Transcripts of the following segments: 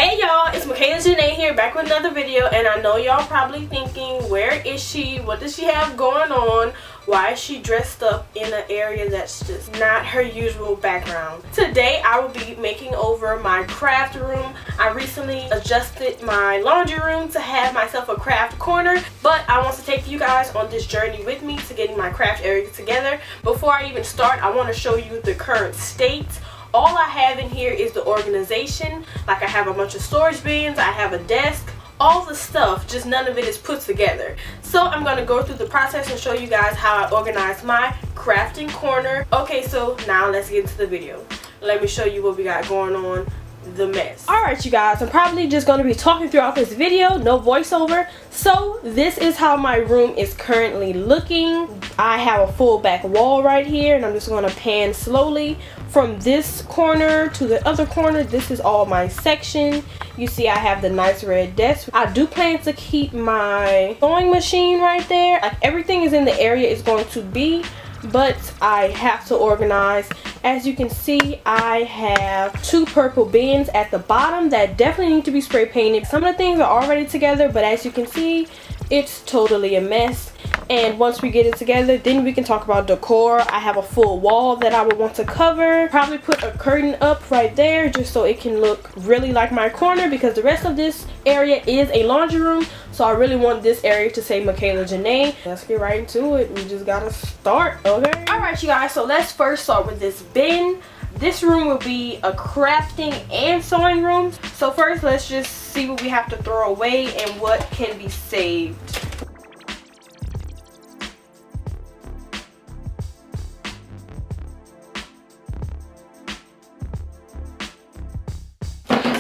Hey y'all, it's Makayla here, back with another video, and I know y'all probably thinking, where is she? What does she have going on? Why is she dressed up in an area that's just not her usual background? Today I will be making over my craft room. I recently adjusted my laundry room to have myself a craft corner, but I want to take you guys on this journey with me to getting my craft area together. Before I even start, I want to show you the current state. All I have in here is the organization. Like, I have a bunch of storage bins, I have a desk, all the stuff, just none of it is put together. So I'm going to go through the process and show you guys how I organize my crafting corner. Okay, so now let's get into the video. Let me show you what we got going on. The mess. Alright you guys, I'm probably just going to be talking throughout this video, no voiceover. So this is how my room is currently looking. I have a full back wall right here, and I'm just going to pan slowly from this corner to the other corner. This is all my section. You see I have the nice red desk. I do plan to keep my sewing machine right there. Like, everything is in the area it's going to be, but I have to organize. As you can see, I have 2 purple bins at the bottom that definitely need to be spray painted. Some of the things are already together, but as you can see, it's totally a mess. And once we get it together, then we can talk about decor. I have a full wall that I would want to cover. Probably put a curtain up right there just so it can look really like my corner, because the rest of this area is a laundry room. So I really want this area to say Makayla Janae. Let's get right into it. We just gotta start, okay? Alright you guys, so let's first start with this bin. This room will be a crafting and sewing room. So first, let's just see what we have to throw away and what can be saved.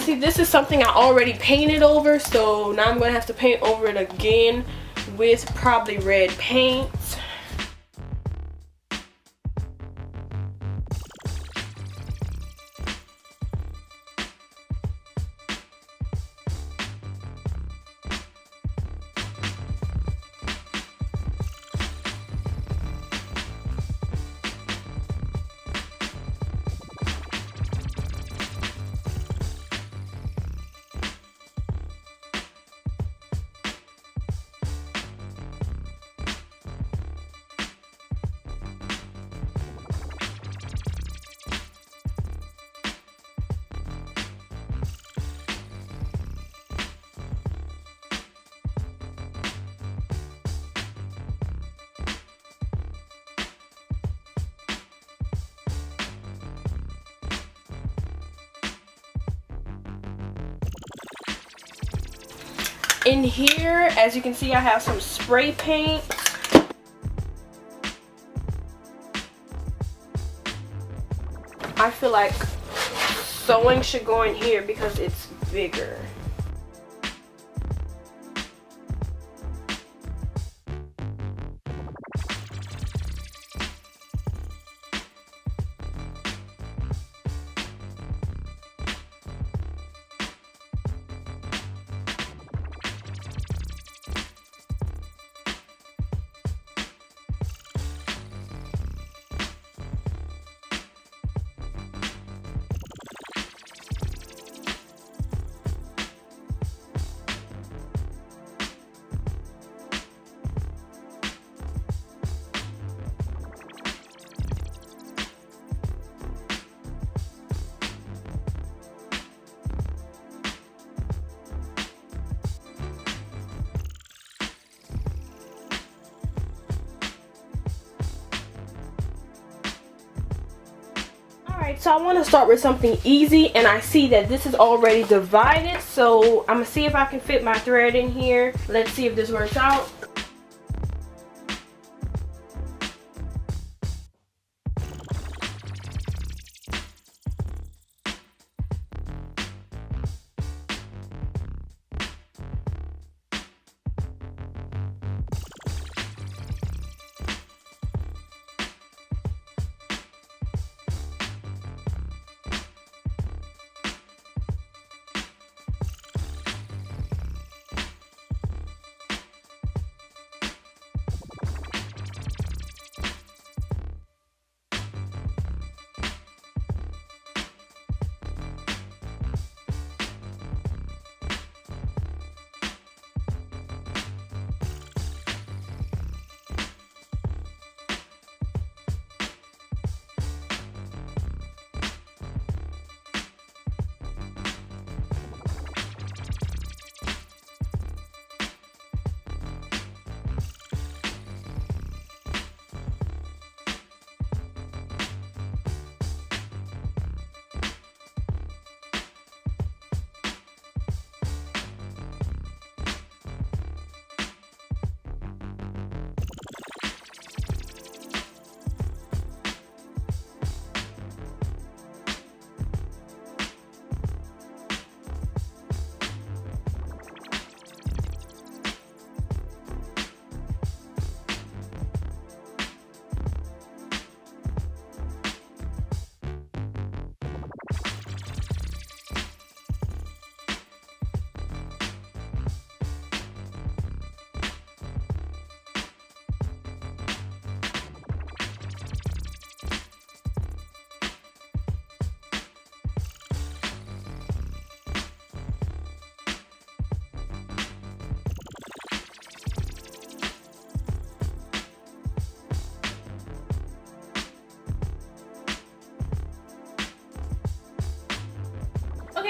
See, this is something I already painted over, so now I'm going to have to paint over it again with probably red paint. In here, as you can see, I have some spray paint. I feel like sewing should go in here because it's bigger. Alright, so I want to start with something easy, and I see that this is already divided, so I'm going to see if I can fit my thread in here. Let's see if this works out.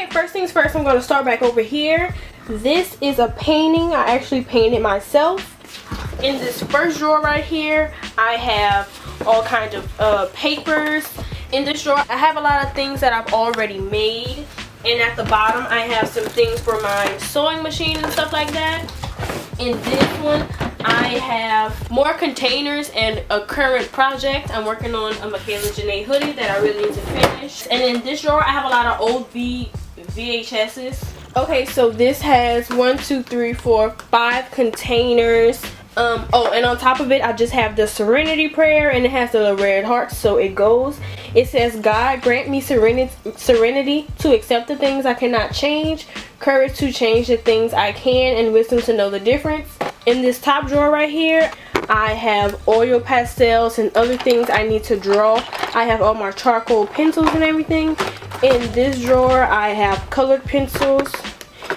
Okay, first things first, I'm going to start back over here. This is a painting I actually painted myself. In this first drawer right here, I have all kinds of papers. In this drawer, I have a lot of things that I've already made. And at the bottom, I have some things for my sewing machine and stuff like that. In this one, I have more containers and a current project. I'm working on a Makayla hoodie that I really need to finish. And in this drawer, I have a lot of old VHSs. Okay, so this has 1, 2, 3, 4, 5 containers. Oh, and on top of it, I just have the Serenity Prayer, and it has the little red heart, so it goes. It says, God, grant me serenity to accept the things I cannot change, courage to change the things I can, and wisdom to know the difference. In this top drawer right here, I have oil pastels and other things I need to draw. I have all my charcoal pencils and everything. In this drawer, I have colored pencils.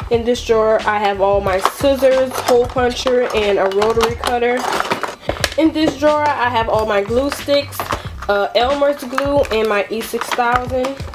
In this drawer, I have all my scissors, hole puncher, and a rotary cutter. In this drawer, I have all my glue sticks, Elmer's glue, and my E6000.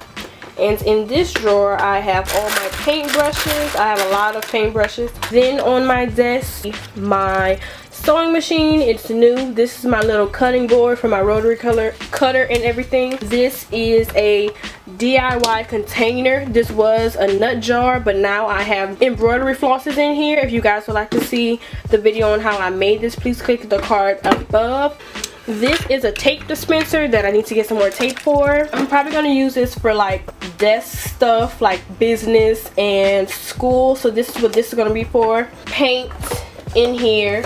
And in this drawer, I have all my paint brushes. I have a lot of paint brushes. Then on my desk, my sewing machine. It's new. This is my little cutting board for my rotary cutter and everything. This is a DIY container. This was a nut jar, but now I have embroidery flosses in here. If you guys would like to see the video on how I made this, please click the card above. This is a tape dispenser that I need to get some more tape for. I'm probably going to use this for like desk stuff, like business and school. So this is what this is going to be for. Paint in here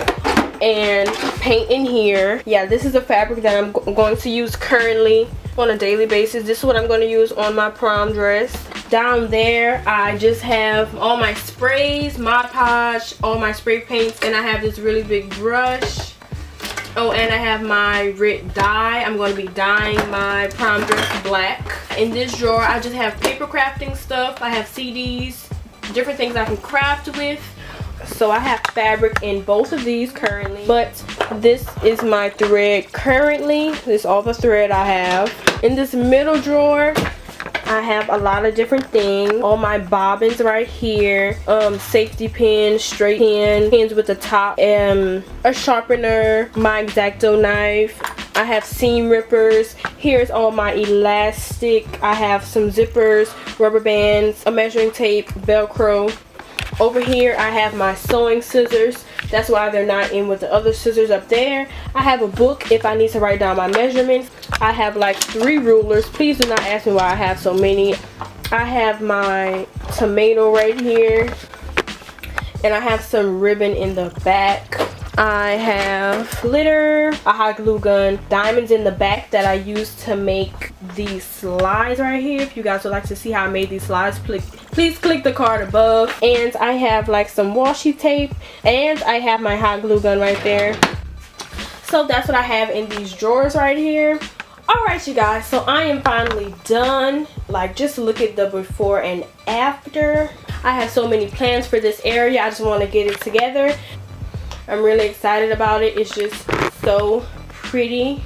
and paint in here. Yeah, this is a fabric that I'm going to use currently on a daily basis. This is what I'm going to use on my prom dress. Down there, I just have all my sprays, Mod Podge, all my spray paints, and I have this really big brush. Oh, and I have my red dye. I'm going to be dyeing my prom dress black. In this drawer, I just have paper crafting stuff. I have CDs, different things I can craft with. So I have fabric in both of these currently, but this is my thread currently. This is all the thread I have. In this middle drawer, I have a lot of different things. All my bobbins right here, safety pins, straight pins with the top, a sharpener, my X-Acto knife. I have seam rippers. Here's all my elastic. I have some zippers, rubber bands, a measuring tape, Velcro. Over here, I have my sewing scissors. That's why they're not in with the other scissors up there. I have a book if I need to write down my measurements. I have like 3 rulers. Please do not ask me why I have so many. I have my tomato right here. And I have some ribbon in the back. I have glitter, a hot glue gun, diamonds in the back that I use to make these slides right here. If you guys would like to see how I made these slides, please click the card above. And I have like some washi tape, and I have my hot glue gun right there. So that's what I have in these drawers right here. Alright you guys, so I am finally done. Like, just look at the before and after. I have so many plans for this area. I just want to get it together. I'm really excited about it. It's just so pretty.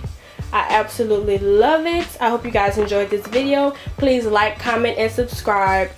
I absolutely love it. I hope you guys enjoyed this video. Please like, comment, and subscribe.